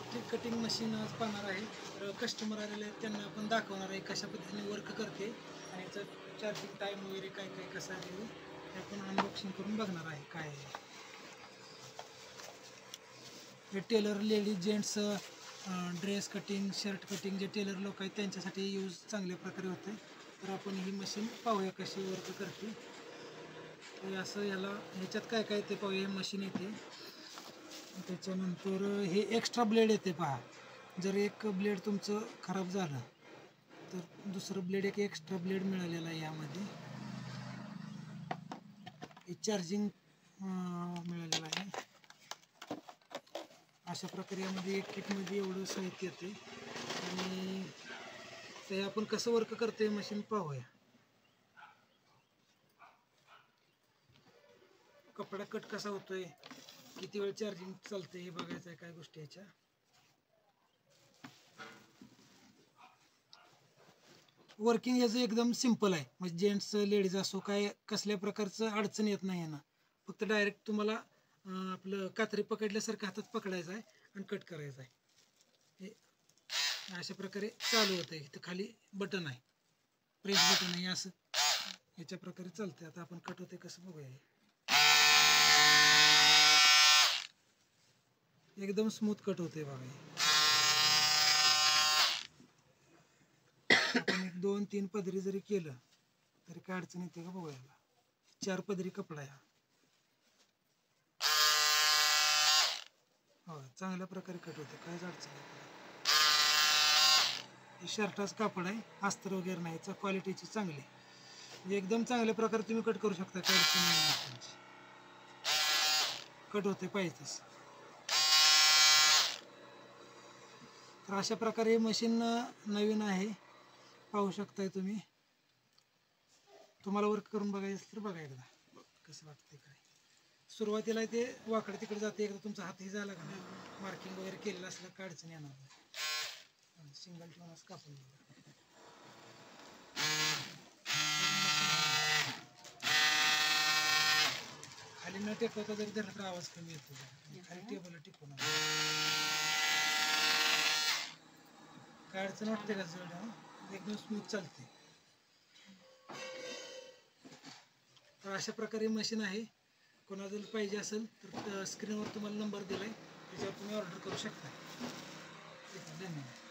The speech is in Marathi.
इलेक्ट्रिक कटिंग मशीन आज पाहणार आहे. तर कस्टमर आलेले आहेत त्यांना आपण दाखवणार आहे कशा पद्धतीने वर्क करते आणि याचं चार्जिंग टाईम वगैरे काय काय कसं आहे ते आपण अनबॉक्सिंग करून बघणार आहे काय आहे. हे tailor ladies gents dress cutting shirt cutting जे टेलर लोक आहेत त्यांच्यासाठी यूज चांगल्या प्रकारे होते. तर आपण ही मशीन पाहूया कशी वर्क करते. तर असं याला ह्याच्यात काय काय ते पाहूया. मशीन येते त्याच्यानंतर हे एक्स्ट्रा ब्लेड येते पहा. जर एक ब्लेड तुमचं खराब झालं तर दुसरं ब्लेड एक एक्स्ट्रा ब्लेड मिळालेला आहे यामध्ये. हे चार्जिंग मिळालेलं आहे. अशा प्रकारे यामध्ये एक किटमध्ये एवढं साहित्य येते आणि ते आपण कसं वर्क करते मशीन पाहूया. कपडा कट कसा होतोय, किती वेळ चार्जिंग चालते हे बघायचं आहे काय गोष्टी याच्या. वर्किंग याचं एकदम सिम्पल आहे. म्हणजे जेंट्स लेडीज असो काय कसल्या प्रकारचं अडचण येत नाही ना. फक्त डायरेक्ट तुम्हाला आपलं कात्री पकडल्यासारखं हातात पकडायचं आहे आणि कट करायचं आहे. हे अशा प्रकारे चालू होतं आहे. इथं खाली बटन आहे, प्रेस बटन आहे. असं याच्या प्रकारे चालतं. आता आपण कट होते कसं बघूया. एकदम स्मूथ कट होते बघा. आपण 1-2-3 पदरी जरी केलं तरी काय अडचण येते का बघूया. 4 पदरी कपडा आहे. हो चांगल्या प्रकारे कट होते, काहीच अडचण नाही. हे शर्टाचं कापड आहे, अस्तर वगैरे नाही. क्वालिटीची चांगली म्हणजे एकदम चांगल्या प्रकारे तुम्ही कट करू शकता. काय अडचण नाही. कट होते पाहिजे तसं. तर अशा प्रकारे मशीन नवीन आहे, पाहू शकताय तुम्ही. तुम्हाला वर्क करून बघायचं असेल तर बघा एकदा कसं वाटतंय काय. सुरुवातीला ते वाकडे तिकडे जाते. एकदा तुमचा हातही झाला का नाही, मार्किंग वगैरे केलेलं असलं काय अडचण येणार नाही. सिंगल ठेवूनच कापून बघा. खाली न टेकवता जरी धरला तर आवाज कमी येतो. खाली टेबल टिकून काय अडचण वाटते का जड एकदम स्मूथ चालते. तर अशा प्रकारे मशीन आहे. कोणाला जर पाहिजे असेल तर स्क्रीनवर तुम्हाला नंबर दिला आहे, त्याच्यावर तुम्ही ऑर्डर करू शकता. धन्यवाद.